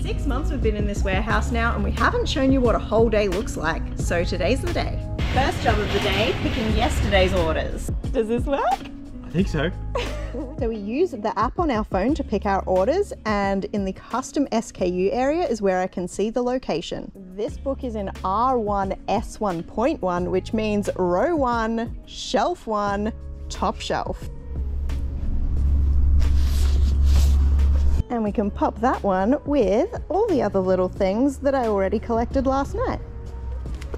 6 months we've been in this warehouse now and we haven't shown you what a whole day looks like. So today's the day. First job of the day, picking yesterday's orders. Does this work? I think so. So we use the app on our phone to pick our orders, and in the custom SKU area is where I can see the location. This book is in R1S1.1, which means row 1, shelf 1, top shelf. And we can pop that one with all the other little things that I already collected last night.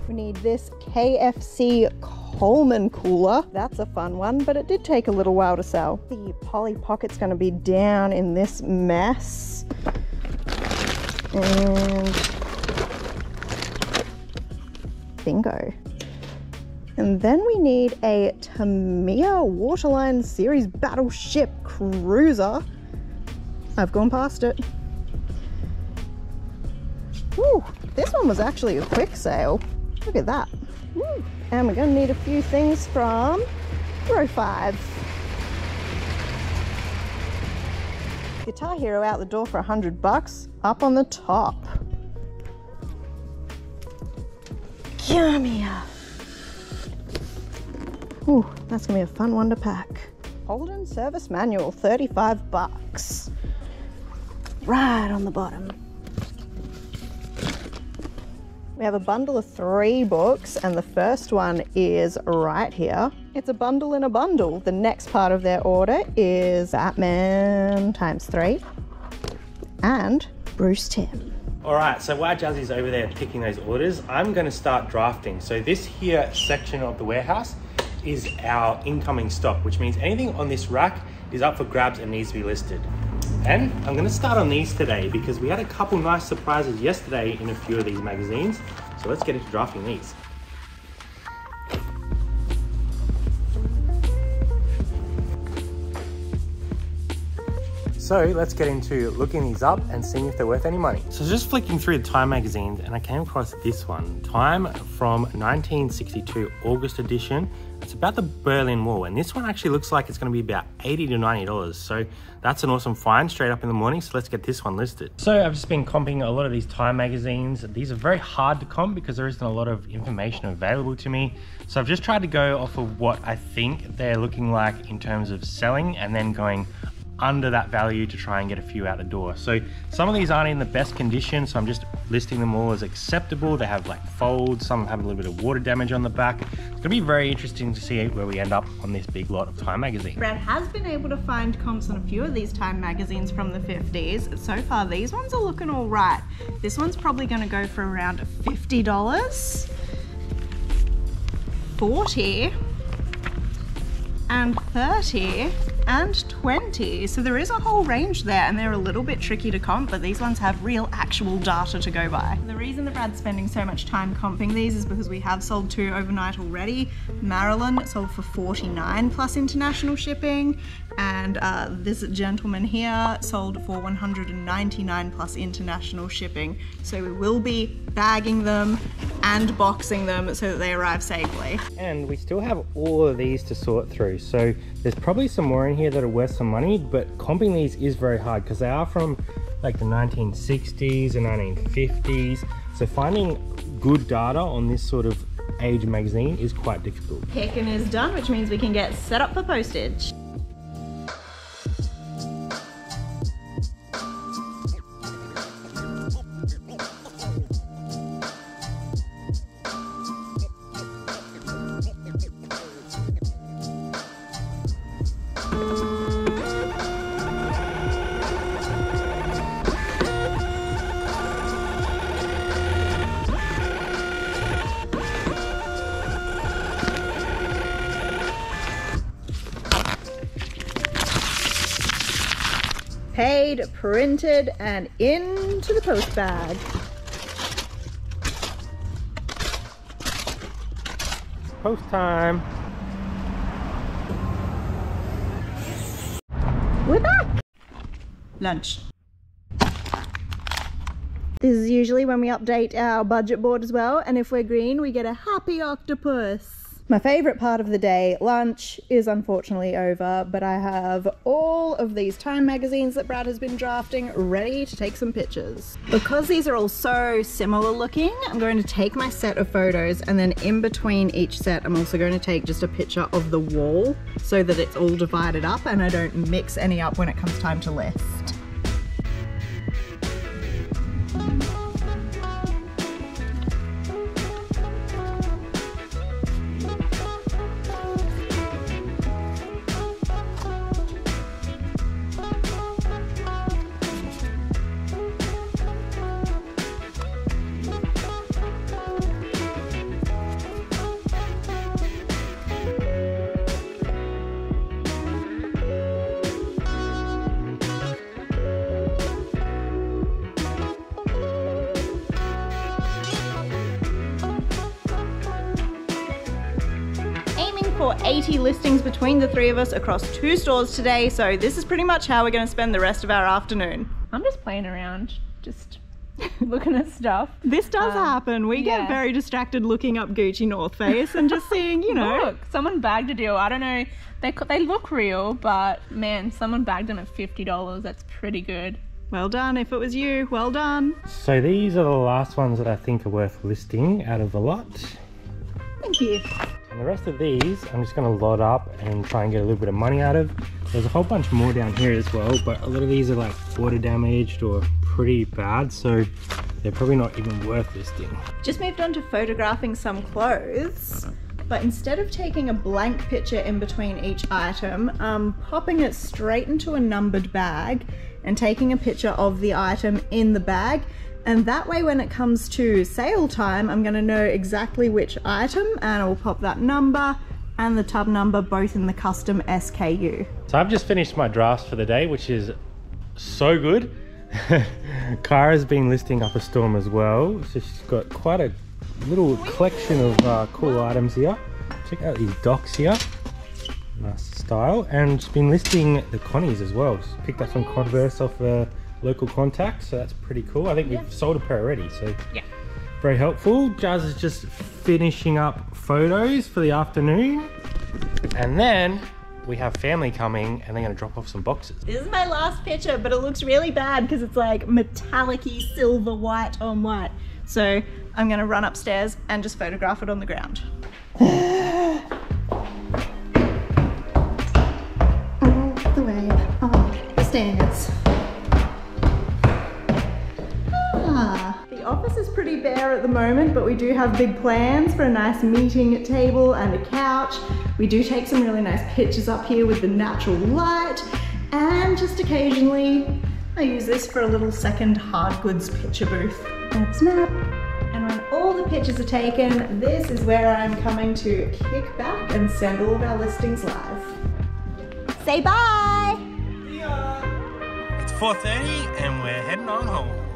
We need this KFC Coleman cooler. That's a fun one, but it did take a little while to sell. The Polly Pocket's going to be down in this mess. And bingo. And then we need a Tamiya Waterline Series Battleship Cruiser. I've gone past it. Woo, this one was actually a quick sale. Look at that. Woo. And we're going to need a few things from row 5. Guitar Hero out the door for $100, up on the top. Yummy. Ooh, that's going to be a fun one to pack. Holden Service Manual, $35. Right on the bottom. We have a bundle of 3 books, and the first one is right here. It's a bundle in a bundle. The next part of their order is Batman ×3 and Bruce Timm. Alright, so while Jazzy's over there picking those orders, I'm going to start drafting. So this here section of the warehouse is our incoming stock, which means anything on this rack is up for grabs and needs to be listed. And I'm going to start on these today because we had a couple nice surprises yesterday in a few of these magazines. So let's get into drafting these. So let's get into looking these up and seeing if they're worth any money. So just flicking through the Time magazines and I came across this one. Time from 1962 August edition. It's about the Berlin Wall, and this one actually looks like it's going to be about $80 to $90. So that's an awesome find straight up in the morning. So let's get this one listed. So I've just been comping a lot of these Time magazines. These are very hard to comp because there isn't a lot of information available to me. So I've just tried to go off of what I think they're looking like in terms of selling and then going under that value to try and get a few out the door. So some of these aren't in the best condition, so I'm just listing them all as acceptable. They have like folds, some have a little bit of water damage on the back. It's gonna be very interesting to see where we end up on this big lot of Time magazine. Brad has been able to find comps on a few of these Time magazines from the 50s. So far, these ones are looking all right. This one's probably gonna go for around $50, 40, and 30. And 20, so there is a whole range there, and they're a little bit tricky to comp, but these ones have real actual data to go by. The reason that Brad's spending so much time comping these is because we have sold 2 overnight already. Maryland sold for $49 plus international shipping, and this gentleman here sold for $199 plus international shipping. So we will be bagging them and boxing them so that they arrive safely. And we still have all of these to sort through, so there's probably some more in here that are worth some money, but comping these is very hard because they are from like the 1960s and 1950s. So finding good data on this sort of age magazine is quite difficult. Picking is done, which means we can get set up for postage. Paid, printed, and into the post bag. Post time. We're back. Lunch. This is usually when we update our budget board as well, and if we're green, we get a happy octopus. My favourite part of the day, lunch, is unfortunately over, but I have all of these Time magazines that Brad has been drafting ready to take some pictures. Because these are all so similar looking, I'm going to take my set of photos and then in between each set I'm also going to take just a picture of the wall so that it's all divided up and I don't mix any up when it comes time to list. For 80 listings between the three of us across 2 stores today, so this is pretty much how we're going to spend the rest of our afternoon. I'm just playing around, just looking at stuff. This does happen. We get very distracted looking up Gucci North Face and just seeing, you know. Look, someone bagged a deal. I don't know, they look real, but man, someone bagged them at $50. That's pretty good. Well done. If it was you, well done. So these are the last ones that I think are worth listing out of the lot. Thank you. And the rest of these, I'm just going to load up and try and get a little bit of money out of. There's a whole bunch more down here as well, but a lot of these are like water damaged or pretty bad, so they're probably not even worth listing. Just moved on to photographing some clothes, but instead of taking a blank picture in between each item, I'm popping it straight into a numbered bag and taking a picture of the item in the bag. And that way when it comes to sale time, I'm gonna know exactly which item and I will pop that number and the tub number both in the custom SKU. So I've just finished my drafts for the day, which is so good. Kara's been listing up a storm as well. So she's got quite a little collection of cool items here. Check out these docks here. Nice style. And she's been listing the Connies as well. She's picked up some Converse off local contacts, so that's pretty cool. I think we've sold a pair already, so yeah, very helpful. Jazz is just finishing up photos for the afternoon, and then we have family coming and they're going to drop off some boxes. This is my last picture, but it looks really bad because it's like metallic-y silver white on white. So I'm going to run upstairs and just photograph it on the ground. All the way on the stairs. The office is pretty bare at the moment, but we do have big plans for a nice meeting table and a couch. We do take some really nice pictures up here with the natural light, and just occasionally I use this for a little second hard goods picture booth. Snap, snap. And when all the pictures are taken, this is where I'm coming to kick back and send all of our listings live. Say bye! See ya! It's 4:30 and we're heading on home.